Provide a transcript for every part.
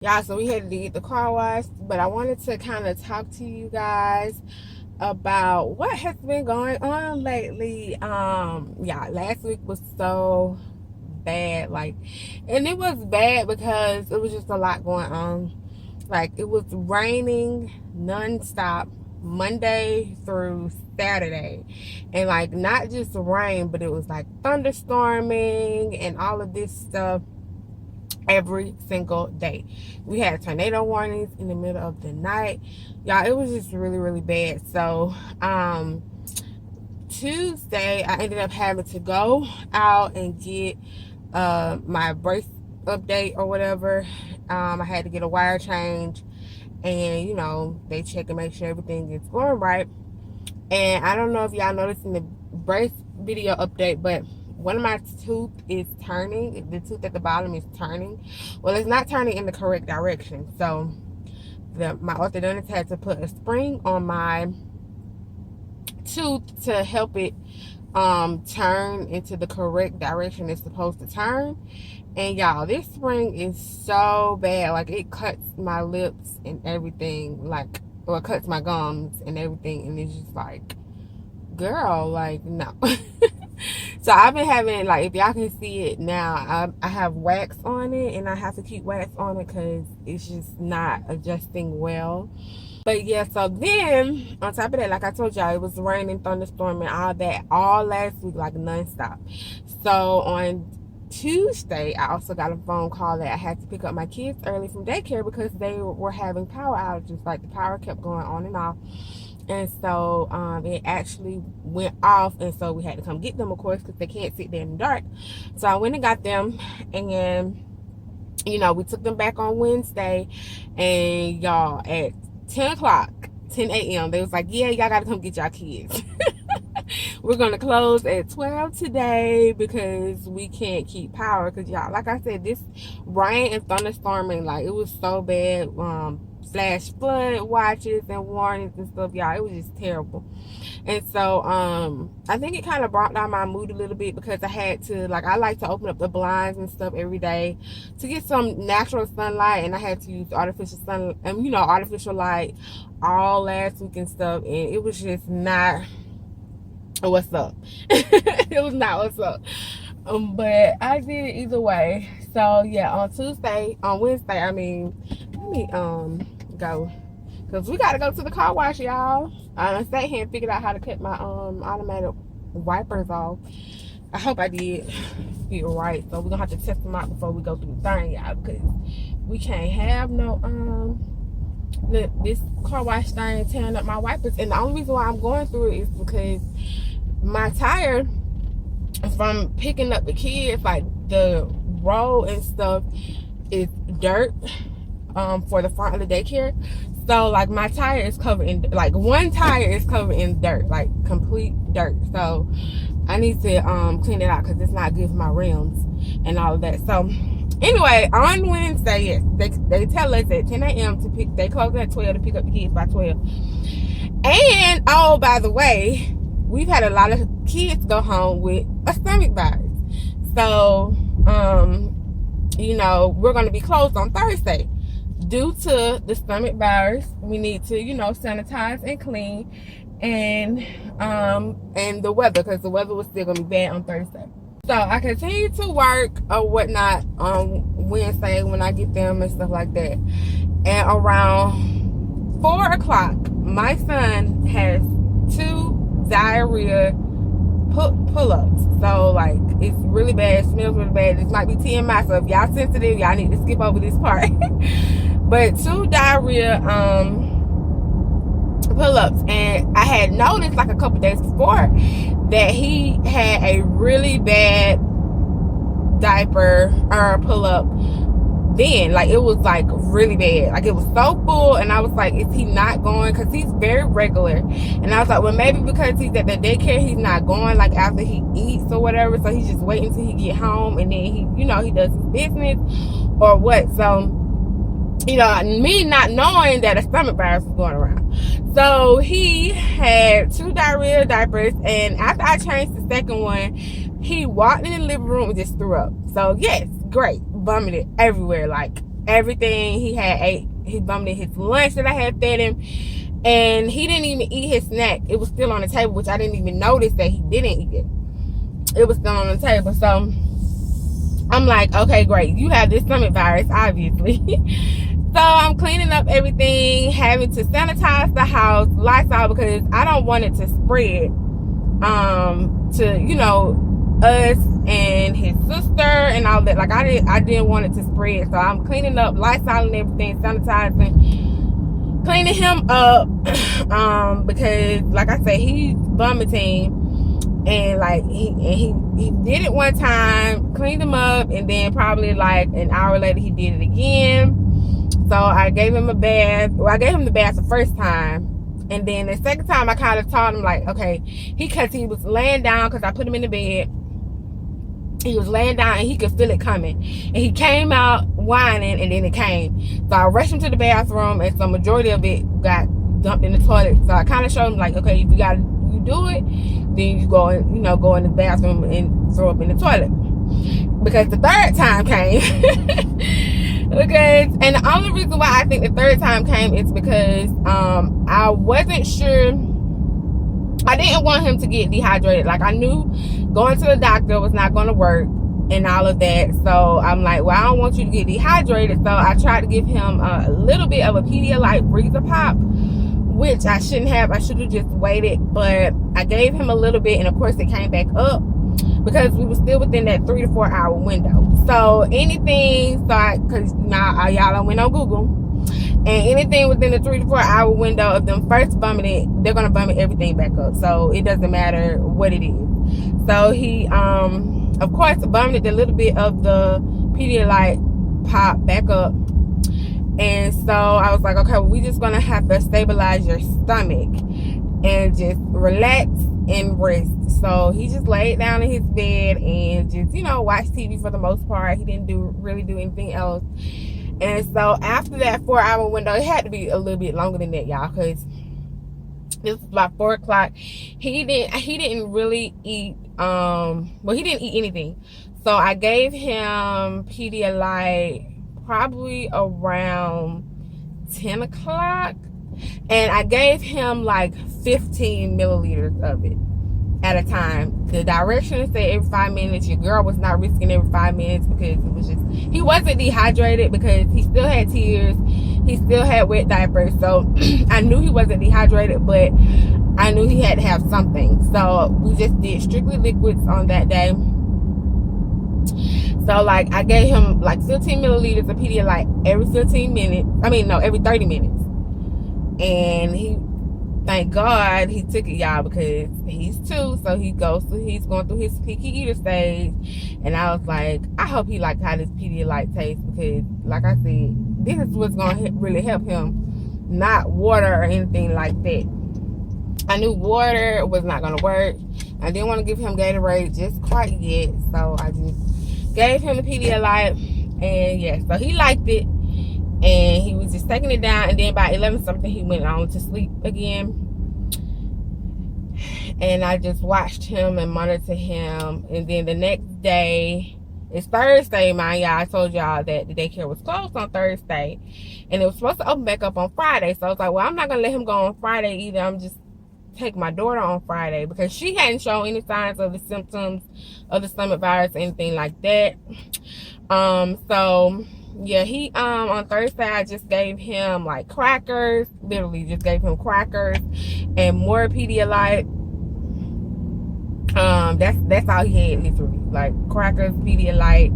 Y'all, so we had to get the car washed, but I wanted to kind of talk to you guys about what has been going on lately. Yeah, last week was so bad, like, and it was bad because it was just a lot going on. Like, it was raining non-stop Monday through Saturday, and like not just rain, but it was like thunderstorming and all of this stuff every single day. We had tornado warnings in the middle of the night. Y'all, it was just really, really bad. So, Tuesday, I ended up having to go out and get my brace update or whatever. I had to get a wire change, and you know, they check and make sure everything is going right. And I don't know if y'all noticed in the brace video update, but one of my tooth is turning. The tooth at the bottom is turning. Well, it's not turning in the correct direction. So my orthodontist had to put a spring on my tooth to help it turn into the correct direction it's supposed to turn. And y'all, this spring is so bad. Like, it cuts my lips and everything. Like, or it cuts my gums and everything. And it's just like, girl, like, no. So I've been having, like, if y'all can see it now, I have wax on it, and I have to keep wax on it because it's just not adjusting well. But yeah, so then on top of that, like I told y'all, it was raining, thunderstorm, and all that all last week, like nonstop. So on Tuesday, I also got a phone call that I had to pick up my kids early from daycare because they were having power outages. Like, the power kept going on and off. And so it actually went off, and so we had to come get them, of course, because they can't sit there in the dark. So I went and got them, and you know, we took them back on Wednesday, and y'all, at 10 o'clock, 10 a.m., they was like, yeah, y'all gotta come get y'all kids. We're gonna close at 12 today because we can't keep power. Because y'all, like I said, this rain and thunderstorming, like, it was so bad. Flash flood watches and warnings and stuff, y'all. It was just terrible. And so I think it kind of brought down my mood a little bit because I had to, like, I like to open up the blinds and stuff every day to get some natural sunlight, and I had to use artificial sun and, you know, artificial light all last week and stuff, and it was just not what's up. It was not what's up. But I did it either way. So yeah, on Wednesday, I mean, let me go, because we gotta go to the car wash, y'all. I sat here and figured out how to cut my automatic wipers off. I hope I did it right. So we're gonna have to test them out before we go through the thing, y'all, because we can't have no this car wash thing tearing up my wipers. And the only reason why I'm going through it is because my tire from picking up the kids, like the road and stuff, is dirt for the front of the daycare. So like my tire is covered in, like, one tire is covered in dirt, like complete dirt. So I need to clean it out because it's not good for my rims and all of that. So anyway, on Wednesday, yes, they tell us at 10 a.m. to pick, they close at 12 to pick up the kids by 12. And oh, by the way, we've had a lot of kids go home with a stomach virus. So you know, we're going to be closed on Thursday due to the stomach virus. We need to, you know, sanitize and clean, and the weather, because the weather was still going to be bad on Thursday. So I continue to work or whatnot on Wednesday when I get them and stuff like that. And around 4 o'clock, my son has 2 diarrhea pull-ups. So like, it's really bad, it smells really bad. This might be TMI, so if y'all sensitive, y'all need to skip over this part. But 2 diarrhea pull-ups, and I had noticed like a couple days before that he had a really bad diaper or pull-up then. Like, it was like really bad, like it was so full, and I was like, is he not going? Because he's very regular, and I was like, well, maybe because he's at the daycare, he's not going like after he eats or whatever, so he's just waiting till he get home, and then he, you know, he does his business or what. So, you know, me not knowing that a stomach virus was going around. So he had 2 diarrhea diapers, and after I changed the second one, he walked in the living room and just threw up. So yes, great, vomited everywhere, like everything. He vomited his lunch that I had fed him, and he didn't even eat his snack. It was still on the table, which I didn't even notice that he didn't eat it. It was still on the table. So I'm like, okay, great, you have this stomach virus, obviously. So I'm cleaning up everything, having to sanitize the house, Lysol, because I don't want it to spread to, you know, us and his sister and all that. Like I didn't want it to spread. So I'm cleaning up, Lysol and everything, sanitizing, cleaning him up, because like I said, he's vomiting, and like he did it one time, cleaned him up, and then probably like an hour later he did it again. So I gave him a bath. Well, I gave him the bath the first time, and then the second time I kind of told him like, okay, because he was laying down, because I put him in the bed. He was laying down and he could feel it coming, and he came out whining, and then it came. So I rushed him to the bathroom, and so majority of it got dumped in the toilet. So I kind of showed him like, okay, if you do it, then you go and, you know, go in the bathroom and throw up in the toilet. Because the third time came. And the only reason why I think the third time came is because I wasn't sure. I didn't want him to get dehydrated. Like, I knew going to the doctor was not going to work and all of that. So I'm like, well, I don't want you to get dehydrated. So I tried to give him a little bit of a Pedialyte freezer pop, which I shouldn't have. I should have just waited. But I gave him a little bit, and of course it came back up, because we were still within that 3 to 4 hour window. So anything, because now y'all went on Google, and anything within the 3 to 4 hour window of them first vomiting, they're gonna vomit everything back up. So it doesn't matter what it is. So he, of course, vomited a little bit of the Pedialyte pop back up. And so I was like, okay, well, we just gonna have to stabilize your stomach and just relax and rest. So he just laid down in his bed and just, you know, watched TV for the most part. He didn't really do anything else. And so after that 4 hour window, it had to be a little bit longer than that, y'all, because this was about 4 o'clock. He didn't really eat, well, he didn't eat anything. So I gave him Pedialyte probably around 10 o'clock. And I gave him like 15 milliliters of it at a time. The directions said every 5 minutes. Your girl was not risking every 5 minutes, because it was just, he wasn't dehydrated because he still had tears. He still had wet diapers. So I knew he wasn't dehydrated, but I knew he had to have something. So we just did strictly liquids on that day. So like I gave him like 15 milliliters of Pedialyte every 15 minutes. I mean, no, every 30 minutes. And he, thank God he took it, y'all, because he's 2, so he's going through his picky eater stage. And I was like, I hope he liked how this Pedialyte tastes, because like I said, this is what's going to really help him, not water or anything like that. I knew water was not going to work. I didn't want to give him Gatorade just quite yet, so I just gave him the Pedialyte. And yeah, so he liked it. And he was just taking it down, and then by 11 something he went on to sleep again. And I just watched him and monitored him. And then the next day, it's Thursday, mind y'all. I told y'all that the daycare was closed on Thursday, and it was supposed to open back up on Friday. So I was like, well, I'm not gonna let him go on Friday either. I'm just take my daughter on Friday, because she hadn't shown any signs of the symptoms of the stomach virus or anything like that. So yeah, he on Thursday I just gave him like crackers, literally just gave him crackers and more Pedialyte. That's all he had, literally, like crackers, Pedialyte.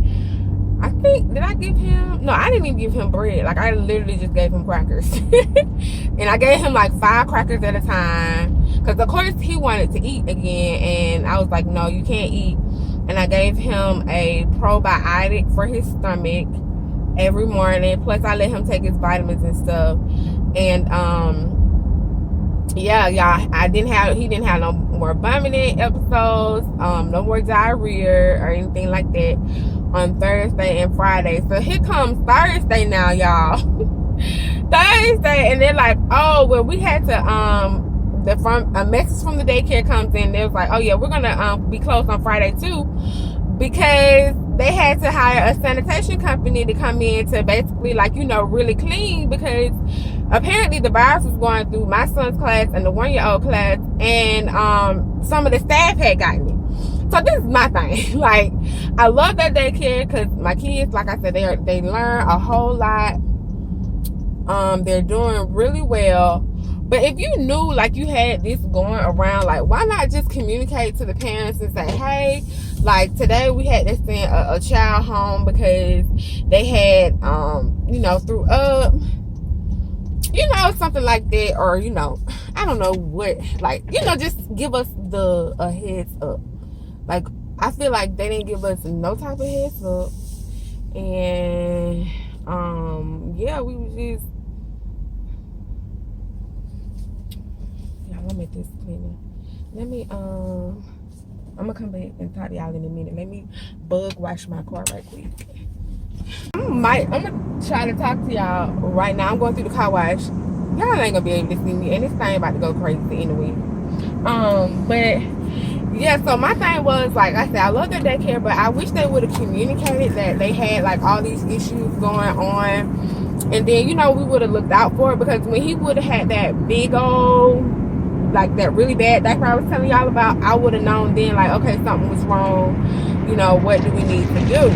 I think, did I give him, no, I didn't even give him bread. Like I literally just gave him crackers. And I gave him like 5 crackers at a time, because of course he wanted to eat again, and I was like, no, you can't eat. And I gave him a probiotic for his stomach every morning. Plus I let him take his vitamins and stuff. And yeah, y'all, he didn't have no more vomiting episodes, no more diarrhea or anything like that on Thursday and Friday. So here comes Thursday now, y'all. Thursday, and they're like, oh, well, we had to a message from the daycare comes in. They was like, oh yeah, we're gonna be closed on Friday too, because they had to hire a sanitation company to come in to basically, like, really clean, because apparently the virus was going through my son's class and the 1-year-old class, and some of the staff had gotten it. So this is my thing. Like, I love that daycare because my kids, like I said, they learn a whole lot. They're doing really well. But if you knew, like, you had this going around, like, why not just communicate to the parents and say, hey, like, today we had to send a child home because they had, threw up, something like that, or, I don't know what, like, just give us a heads up. Like, I feel like they didn't give us no type of heads up. And, yeah, we was just, let me make this cleaner. Let me I'm gonna come back and talk to y'all in a minute. Let me bug wash my car right quick. I'm gonna try to talk to y'all right now. I'm going through the car wash. Y'all ain't gonna be able to see me, and this thing about to go crazy anyway. But yeah, so my thing was, like I said, I love their daycare, but I wish they would have communicated that they had like all these issues going on, and then we would have looked out for it, because when he would have had that big old, like, that really bad diaper I was telling y'all about, I would have known then, like, okay, something was wrong. What do we need to do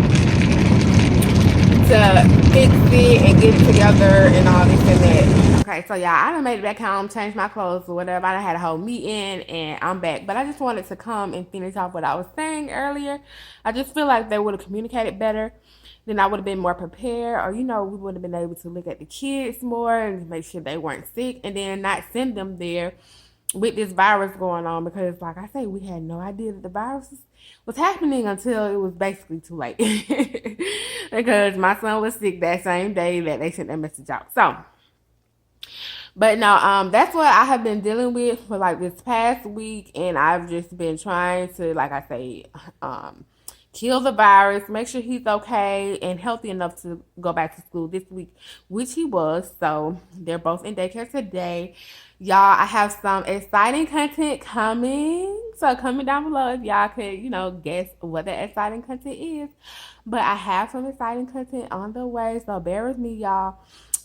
to fix it and get it together and all this and that. Okay, so y'all, I done made it back home, changed my clothes or whatever. I done had a whole meeting and I'm back. But I just wanted to come and finish off what I was saying earlier. I just feel like they would have communicated better. Then I would have been more prepared, or we would have been able to look at the kids more and make sure they weren't sick, and then not send them there with this virus going on, because, like I say, we had no idea that the virus was happening until it was basically too late. Because my son was sick that same day that they sent that message out. So, but no, that's what I have been dealing with for like this past week, and I've just been trying to, like I say, kill the virus, make sure he's okay and healthy enough to go back to school this week, which he was. So they're both in daycare today. Y'all, I have some exciting content coming. So comment down below if y'all could, guess what the exciting content is. But I have some exciting content on the way, so bear with me, y'all.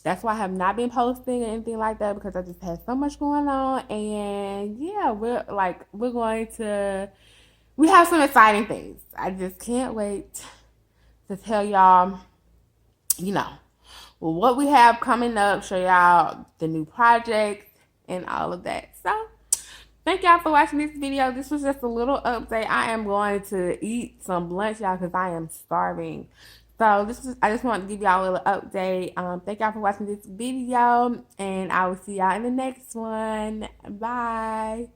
That's why I have not been posting or anything like that, because I just had so much going on. And yeah, we have some exciting things. I just can't wait to tell y'all, what we have coming up, show y'all the new projects and all of that. So thank y'all for watching this video. This was just a little update. I am going to eat some lunch, y'all, because I am starving. So I just wanted to give y'all a little update. Thank y'all for watching this video, and I will see y'all in the next one. Bye.